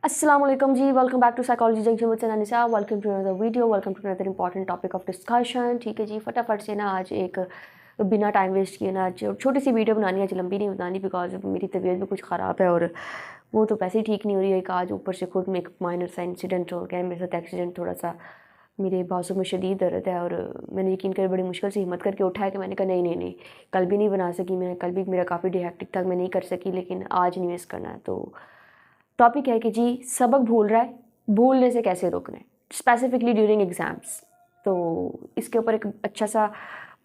Assalamu alaikum जी, welcome back to psychology junction with Sana Nisa. Welcome to another video, welcome to another important topic of discussion. ठीक है जी, फटाफट से ना आज एक बिना टाइम वेस्ट किए ना आज छोटी सी वीडियो बनानी है, आज लंबी नहीं बनानी बिकॉज मेरी तबीयत भी कुछ ख़राब है और वो तो वैसे ही ठीक नहीं हो रही है। एक आज ऊपर से खुद में एक माइनर सा इंसिडेंट हो गया है मेरे साथ, एक्सीडेंट। थोड़ा सा मेरे बाजू में शदीद दर्द है और मैंने यकीन कर बड़ी मुश्किल से हिम्मत करके उठाया कि मैंने कहा नहीं, कल भी नहीं बना सकी मैं, कल भी मेरा काफ़ी डिहेक्टिक था, मैं नहीं कर सकी, लेकिन आज नहीं मिस करना है। तो टॉपिक है कि जी सबक भूल रहा है, भूलने से कैसे रोकना है, स्पेसिफिकली ड्यूरिंग एग्ज़ाम्स। तो इसके ऊपर एक अच्छा सा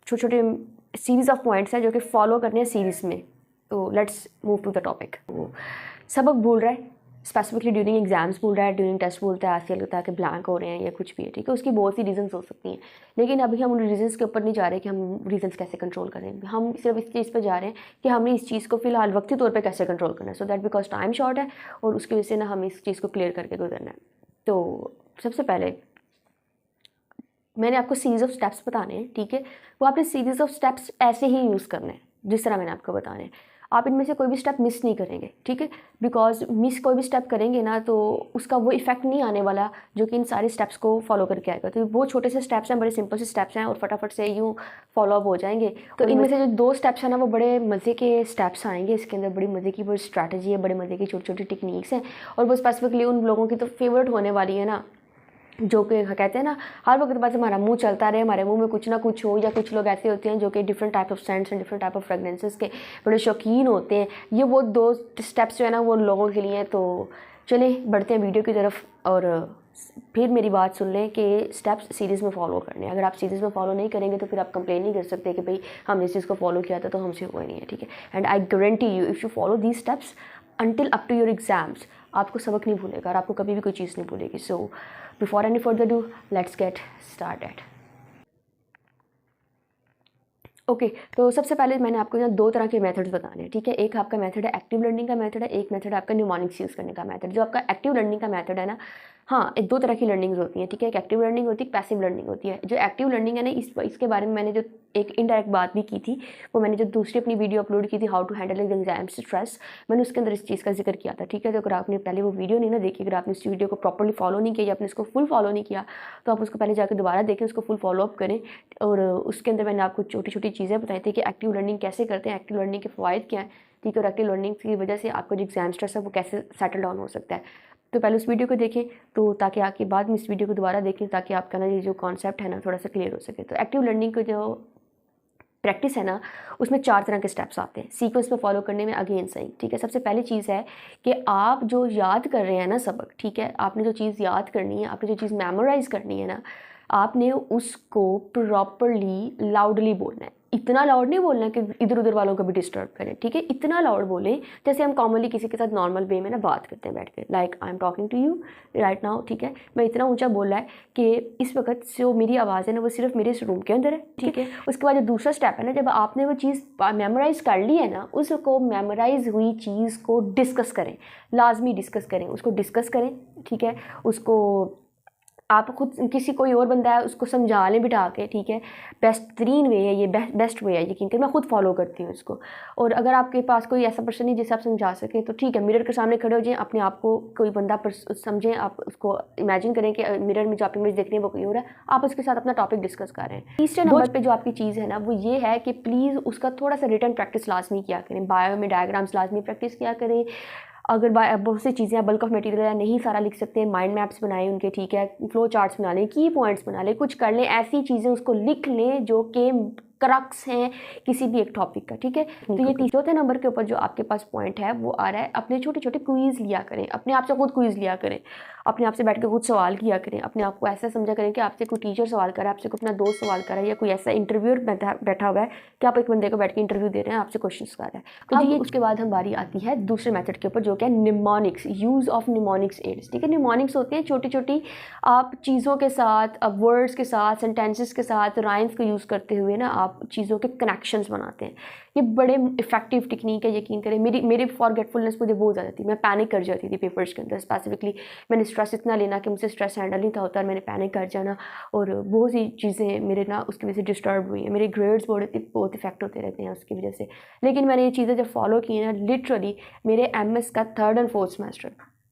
छोटे छोटे सीरीज़ ऑफ पॉइंट्स हैं जो कि फॉलो करने हैं सीरीज़ में। तो let's move to the topic. सबक भूल रहा है, स्पेसिफिकली ड्यूरिंग एग्जाम्स भूल रहा है, ड्यूरिंग टेस्ट बोलता है, ऐसे लगता है कि ब्लैंक हो रहे हैं या कुछ भी है। ठीक है, उसकी बहुत सी रीजंस हो सकती हैं, लेकिन अभी हम उन रीजंस के ऊपर नहीं जा रहे कि हम रीजंस कैसे कंट्रोल करें। हम सिर्फ इस चीज़ पर जा रहे हैं कि हमने इस चीज़ को फिलहाल वक्ती तौर पर कैसे कंट्रोल करना है, so that because time short है और उसकी वजह से ना हमें इस चीज़ को क्लियर करके गुजरना है। तो सबसे पहले मैंने आपको सीरीज़ ऑफ स्टेप्स बताने हैं। ठीक है, वो आपने सीरीज़ ऑफ स्टेप्स ऐसे ही यूज़ करने हैं जिस तरह मैंने आपको बताने हैं। आप इनमें से कोई भी स्टेप मिस नहीं करेंगे। ठीक है, बिकॉज मिस कोई भी स्टेप करेंगे ना तो उसका वो इफेक्ट नहीं आने वाला जो कि इन सारे स्टेप्स को फॉलो करके आएगा। तो वो छोटे से स्टेप्स हैं, बड़े सिंपल से स्टेप्स हैं और फटाफट से यूँ फॉलो अप हो जाएंगे। तो इनमें से जो दो स्टेप्स हैं ना वो बड़े मज़े के स्टेप्स आएंगे। इसके अंदर बड़ी मज़े की बड़ी स्ट्रैटेजी है, बड़े मज़े की छोटी छोटी टेक्निक्स हैं और वो स्पेसिफिकली उन लोगों की तो फेवरेट होने वाली है ना जो कि कहते हैं ना हर वक्त बस हमारा मुंह चलता रहे, हमारे मुंह में कुछ ना कुछ हो। या कुछ लोग ऐसे होते हैं जो कि different type of scents and different type of fragrances के बड़े शौकीन होते हैं। ये वो दो स्टेप्स जो है ना वो लोगों के लिए हैं। तो चले बढ़ते हैं वीडियो की तरफ और फिर मेरी बात सुन लें कि स्टेप्स सीरीज़ में फॉलो करने हैं। अगर आप सीरीज़ में फॉलो नहीं करेंगे तो फिर आप कंप्लेन नहीं कर सकते कि भाई हमने इस चीज़ को फॉलो किया था तो हमसे हुआ नहीं है। ठीक है, and I guarantee you if you follow these steps until up to your exams आपको सबक नहीं भूलेगा और आपको कभी भी कोई चीज़ नहीं भूलेगी। So before any further ado let's get started. Okay, तो सबसे पहले मैंने आपको यहाँ दो तरह के मेथड्स बताने हैं। ठीक है, एक आपका मेथड है एक्टिव लर्निंग का मेथड है, एक मेथड है आपका न्यूमोनिक्स यूज़ करने का मेथड। जो आपका एक्टिव लर्निंग का मेथड है ना, हाँ, एक दो तरह की लर्निंग्स होती हैं। ठीक है, एक एक्टिव लर्निंग होती है, एक पैसिव लर्निंग होती है। जो एक्टिव लर्निंग है ना इसके बारे में मैंने जो एक इनडायरेक्ट बात भी की थी, वो मैंने जो दूसरी अपनी वीडियो अपलोड की थी how to handle exam stress, मैंने उसके अंदर इस चीज़ का जिक्र किया था। ठीक है, तो अगर आपने पहले वो वीडियो नहीं ना देखी, अगर आपने इस वीडियो को प्रॉपर्ली फॉलो नहीं किया या आपने इसको फुल फॉलो नहीं किया तो आप उसको पहले जाकर दोबारा देखें, उसको फुल फॉलो अप करें। और उसके अंदर मैंने आपको छोटी छोटी चीज़ें बताई थी कि एक्टिव लर्निंग कैसे करते हैं, एक्टिव लर्निंग के फ़वाइद क्या हैं। ठीक है, और एक्टिव लर्निंग की वजह से आपका जो एग्जाम स्ट्रेस है वो कैसे सेटल डाउन हो सकता है। तो पहले उस वीडियो को देखें तो ताकि आपके बाद में इस वीडियो को दोबारा देखें ताकि आपका ना ये जो कॉन्सेप्ट है ना थोड़ा सा क्लियर हो सके। तो एक्टिव लर्निंग को जो प्रैक्टिस है ना उसमें 4 तरह के स्टेप्स आते हैं सीक्वेंस में फॉलो करने में। अगेन सही, ठीक है, सबसे पहली चीज़ है कि आप जो याद कर रहे हैं ना सबक, ठीक है, आपने जो चीज़ याद करनी है, आपने जो चीज़ मेमोराइज़ करनी है ना, आपने उसको प्रॉपरली लाउडली बोलना है। इतना लाउड नहीं बोलना है कि इधर उधर वालों को भी डिस्टर्ब करें। ठीक है, इतना लाउड बोलें जैसे हम कॉमनली किसी के साथ नॉर्मल वे में ना बात करते हैं बैठ के, like I am talking to you right now. ठीक है, मैं इतना ऊंचा बोल रहा है कि इस वक्त जो मेरी आवाज़ है ना वो सिर्फ मेरे इस रूम के अंदर है। ठीक है, उसके बाद जो दूसरा स्टेप है ना, जब आपने वो चीज़ मेमोराइज़ कर ली है ना, उसको मेमोराइज हुई चीज़ को डिस्कस करें, लाजमी डिस्कस करें, उसको डिस्कस करें। ठीक है, उसको आप खुद किसी कोई और बंदा है उसको समझा लें बिठा के। ठीक है, बेस्टरीन वे है ये, बेस्ट वे है, यकीन कर मैं खुद फॉलो करती हूँ इसको। और अगर आपके पास कोई ऐसा पर्सन नहीं जिसे आप समझा सकें तो ठीक है, मिरर के सामने खड़े हो जाएं, अपने आप को कोई बंदा समझें, आप उसको इमेजिन करें कि मिरर में जो आप इमेज देख रहे हैं वो कोई और है, आप उसके साथ अपना टॉपिक डिस्कस कर रहे हैं। तीसरे नंबर पर जो आपकी चीज़ है ना वो ये है कि प्लीज़ उसका थोड़ा सा रिटर्न प्रैक्टिस लाजमी किया करें, बायो में डायग्राम्स लाजमी प्रैक्टिस किया करें। अगर बहुत सी चीज़ें बल्क ऑफ मटेरियल नहीं सारा लिख सकते हैं, माइंड मैप्स बनाएं उनके, ठीक है, फ्लो चार्ट्स बना लें, की पॉइंट्स बना लें, कुछ कर लें, ऐसी चीज़ें उसको लिख लें जो कि क्रक्स हैं किसी भी एक टॉपिक का। ठीक है, तो ये चौथे नंबर के ऊपर जो आपके पास पॉइंट है वो आ रहा है, अपने छोटे छोटे क्विज़ लिया करें, अपने आप से खुद क्विज़ लिया करें, अपने आप से बैठ कर खुद सवाल किया करें, अपने आप को ऐसा समझा करें कि आपसे कोई टीचर सवाल कर रहा है, आपसे कोई अपना दोस्त सवाल कर रहा है या कोई ऐसा इंटरव्यूअर बैठा हुआ है कि आप एक बंदे को बैठ के इंटरव्यू दे रहे हैं, आपसे क्वेश्चन कर रहा है। तो जी उसके बाद हम बारी आती है दूसरे मेथड के ऊपर जो कि mnemonics, use of mnemonics aids. ठीक है, निमोनिक्स होते हैं छोटी छोटी आप चीज़ों के साथ, अब वर्ड्स के साथ, सेंटेंसेस के साथ, राइम्स को यूज़ करते हुए ना आप चीज़ों के कनेक्शंस बनाते हैं। ये बड़े इफेक्टिव टेक्निक है, यकीन करें। मेरी फॉरगेटफुलनेस मुझे बहुत ज़्यादा थी, मैं पैनिक कर जाती थी पेपर्स के अंदर। स्पेसिफिकली मैंने स्ट्रेस इतना लेना कि मुझसे स्ट्रेस हैंडल नहीं था होता और मैंने पैनिक कर जाना और बहुत सी चीज़ें मेरे ना उसकी वजह से डिस्टर्ब हुई हैं। मेरे ग्रेड्स बहुत इफेक्ट होते रहते हैं उसकी वजह से। लेकिन मैंने ये चीज़ें जब फॉलो की ना, लिटरली मेरे MS का 3rd और 4th सेमेस्टर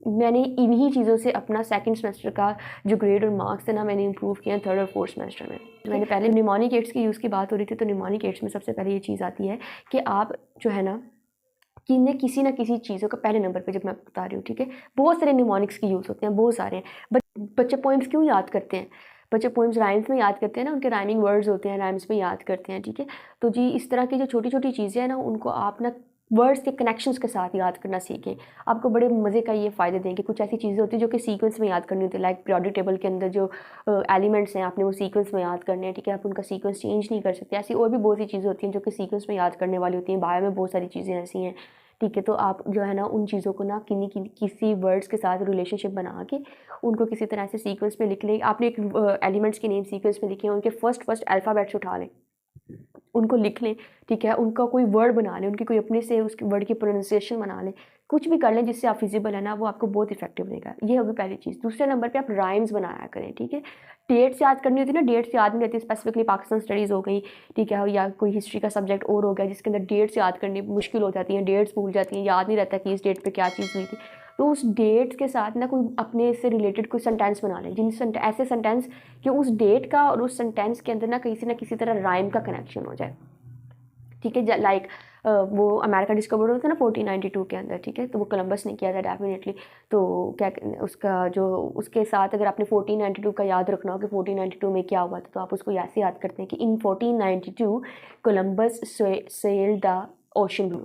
मैंने इन्हीं चीज़ों से अपना सेकंड सेमेस्टर का जो ग्रेड और मार्क्स थे ना मैंने इंप्रूव किया थर्ड और फोर्थ सेमेस्टर में। मैंने पहले निमोनिक एड्स के यूज़ की बात हो रही थी, तो निमोनिक एड्स में सबसे पहले ये चीज़ आती है कि आप जो है ना कि ने किसी ना किसी चीज़ों का पहले नंबर पे जब मैं बता रही हूँ, ठीक है, बहुत सारे निमोनिक्स के यूज़ होते हैं, बहुत सारे हैं। बच्चे पोइम्स क्यों याद करते हैं? बच्चे पोइम्स राइम्स में याद करते हैं ना, उनके राइमिंग वर्ड्स होते हैं, राइम्स में याद करते हैं, ठीक है। तो जी इस तरह की जो छोटी छोटी चीज़ें हैं ना, उनको आप ना वर्ड्स के कनेक्शंस के साथ याद करना सीखें। आपको बड़े मज़े का ये फ़ायदे देंगे। कुछ ऐसी चीज़ें होती हैं जो कि सीक्वेंस में याद करनी होती है, लाइक पीरियोडिक टेबल के अंदर जो एलिमेंट्स हैं आपने वो सीक्वेंस में याद करने हैं, ठीक है, आप उनका सीक्वेंस चेंज नहीं कर सकते। ऐसी और भी बहुत सी चीज़ें होती हैं जो कि सीक्वेंस में याद करने वाली होती हैं। बायो में बहुत सारी चीज़ें ऐसी हैं, ठीक है। तो आप जो है ना उन चीज़ों को ना किसी वर्ड्स के साथ रिलेशनशिप बना के उनको किसी तरह से सीक्वेंस में लिख लें। आपने एक एलिमेंट्स के नेम सीक्वेंस में लिखे हैं, उनके फर्स्ट अल्फ़ाबेट्स उठा लें, उनको लिख लें, ठीक है, उनका कोई वर्ड बना लें, उनकी कोई अपने से उसके वर्ड की प्रोनाउंसिएशन बना लें, कुछ भी कर लें जिससे आप फिजिबल है ना, वो आपको बहुत इफेक्टिव रहेगा। ये होगी पहली चीज़। दूसरे नंबर पे आप राइम्स बनाया करें, ठीक है। डेट्स याद करनी होती है ना, डेट्स याद नहीं रहती, स्पेसिफिकली पाकिस्तान स्टडीज़ हो गई, ठीक है, या कोई हिस्ट्री का सब्जेक्ट और हो गया जिसके अंदर डेट्स याद करनी मुश्किल हो जाती हैं, डेट्स भूल जाती हैं, याद नहीं रहता कि इस डेट पर क्या चीज़ हुई थी। तो उस डेट्स के साथ ना कोई अपने से रिलेटेड कोई सेंटेंस बना लें, ऐसे सेंटेंस कि उस डेट का और उस सेंटेंस के अंदर ना किसी तरह राइम का कनेक्शन हो जाए, ठीक है। लाइक वो अमेरिका डिस्कवर हुआ था ना 1492 के अंदर, ठीक है, तो वो कोलंबस ने किया था डेफिनेटली। तो क्या उसका जो उसके साथ अगर आपने 1492 का याद रखना हो कि 1492 में क्या हुआ था, तो आप उसको ऐसे याद करते हैं कि in 1492 Columbus sailed the ocean blue,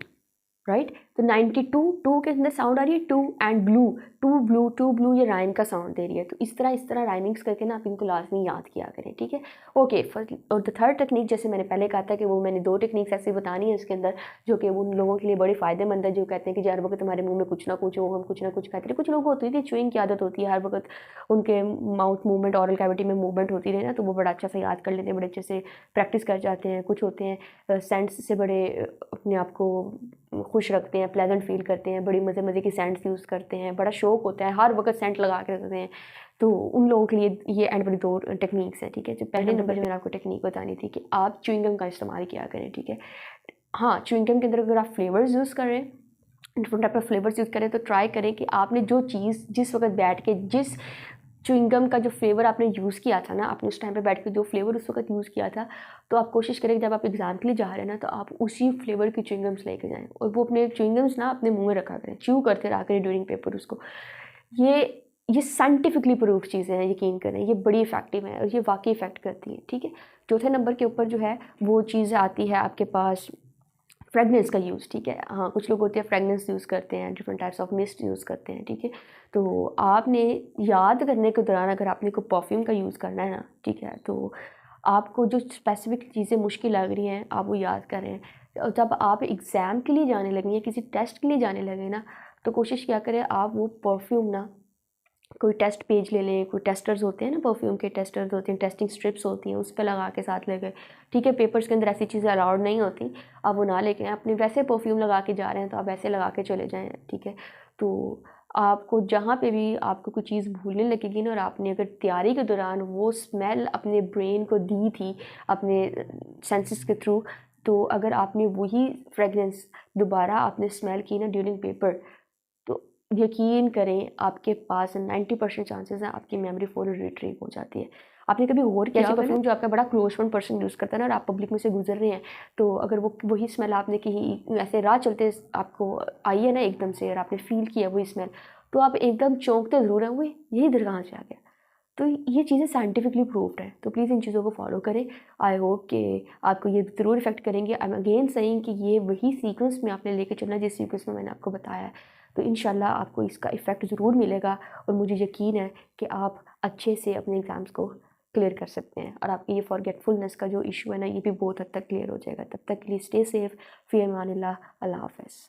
right. तो 92 टू के अंदर साउंड आ रही है two, and blue, two blue ये राइम का साउंड दे रही है। तो इस तरह राइमिंग्स करके ना आप इनको लाजमी याद किया करें, ठीक है। ओके, और द थर्ड टेक्निक, जैसे मैंने पहले कहा था कि वो मैंने 2 टेक्निक्स ऐसी बतानी है इसके अंदर जो कि उन लोगों के लिए बड़ी फ़ायदेमंद है जो कहते हैं कि हर वक्त तुम्हारे मुंह में कुछ ना कुछ हो, हम कुछ ना कुछ खाते रहे। कुछ लोग होती थी च्यूइंग की आदत होती है, हर वक्त उनके माउथ मूवमेंट, ऑरल कैविटी में मूवमेंट होती रहे ना, तो वो बड़ा अच्छा से याद कर लेते हैं, बड़े अच्छे से प्रैक्टिस कर जाते हैं। कुछ होते हैं सेंट्स से बड़े अपने आप को खुश रखते हैं, प्लेजेंट फील करते हैं, बड़ी मज़े की सेंट्स यूज़ करते हैं, बड़ा शौक होता है, हर वक्त सेंट लगा के रखते हैं। तो उन लोगों के लिए ये एंड वाली 2 टेक्निक्स हैं, ठीक है। जो पहले नंबर पे मैंने आपको टेक्निक बतानी थी कि आप च्युइंगम का इस्तेमाल किया करें, ठीक है। हाँ, च्युइंगम के अंदर अगर आप फ्लेवर्स यूज़ कर रहे हैं, different type of flavours use करें, तो ट्राई करें कि आपने जो चीज़ जिस वक्त बैठ के जिस च्युइंगम का जो फ्लेवर आपने यूज़ किया था ना, आपने उस टाइम पे बैठ के जो फ्लेवर उस वक्त यूज़ किया था, तो आप कोशिश करें कि जब आप एग्ज़ाम के लिए जा रहे हैं ना, तो आप उसी फ्लेवर की च्युइंगम्स लेके जाएं और वो अपने च्युइंगम्स ना अपने मुंह में रखा करें, च्यू करते रहा करें ड्यूरिंग पेपर उसको। ये साइंटिफिकली प्रूफ चीज़ें हैं, यकीन करें, ये बड़ी इफेक्टिव हैं और ये वाकई इफेक्ट करती हैं, ठीक है। चौथे नंबर के ऊपर जो है वो चीज़ आती है आपके पास फ्रेगनेंस का यूज़, ठीक है। हाँ, कुछ लोग होते हैं फ्रेगनेंस यूज़ करते हैं, different types of mist use करते हैं, ठीक है। तो आपने याद करने के दौरान अगर आपने को परफ्यूम का यूज़ करना है ना, ठीक है, तो आपको जो स्पेसिफिक चीज़ें मुश्किल लग रही हैं आप वो याद करें। और जब आप एग्ज़ाम के लिए जाने लगें या किसी टेस्ट के लिए जाने लगे ना, तो कोशिश क्या करें आप वो परफ्यूम ना कोई टेस्ट पेज ले लें, कोई टेस्टर्स होते हैं ना, परफ्यूम के टेस्टर्स होते हैं, टेस्टिंग स्ट्रिप्स होती हैं, उस पर लगा के साथ ले गए, ठीक है। पेपर्स के अंदर ऐसी चीज़ें अलाउड नहीं होती, आप वो ना लेके अपने वैसे परफ्यूम लगा के जा रहे हैं तो आप वैसे लगा के चले जाएँ, ठीक है। तो आपको जहाँ पे भी आपको कोई चीज़ भूलने लगेगी ना और आपने अगर तैयारी के दौरान वो स्मेल अपने ब्रेन को दी थी अपने सेंसेस के थ्रू, तो अगर आपने वही फ्रेगरेंस दोबारा आपने स्मेल की ना ड्यूरिंग पेपर, तो यकीन करें आपके पास 90% चांसेस हैं आपकी मेमोरी फुल रिट्रीव हो जाती है। आपने कभी गौर किया होगा परफ्यूम जो आपका बड़ा क्लोज फ्रेंड पर्सन यूज़ करता है ना और आप पब्लिक में से गुजर रहे हैं, तो अगर वही स्मेल आपने कहीं ऐसे राह चलते आपको आई है ना एकदम से और आपने फील किया वही स्मेल, तो आप एकदम चौंकते ज़रूर हैं, वो यही इधर कहाँ से आ गया। तो ये चीज़ें साइंटिफिकली प्रूव्ड है, तो प्लीज़ इन चीज़ों को फॉलो करें। आई होप कि आपको ये ज़रूर इफेक्ट करेंगे। आई एम अगेन सेइंग कि ये वही सीक्वेंस में आपने लेके चलना जिस सीक्वेंस में मैंने आपको बताया है, तो इंशाल्लाह आपको इसका इफ़ेक्ट ज़रूर मिलेगा और मुझे यकीन है कि आप अच्छे से अपने एग्ज़ाम्स को क्लियर कर सकते हैं और आपकी ये फॉरगेटफुलनेस का जो इशू है ना, ये भी बहुत हद तक क्लियर हो जाएगा। तब तक के लिए स्टे सेफ, फ़ी अमानिल्लाह, अल्लाह हाफ़िज़।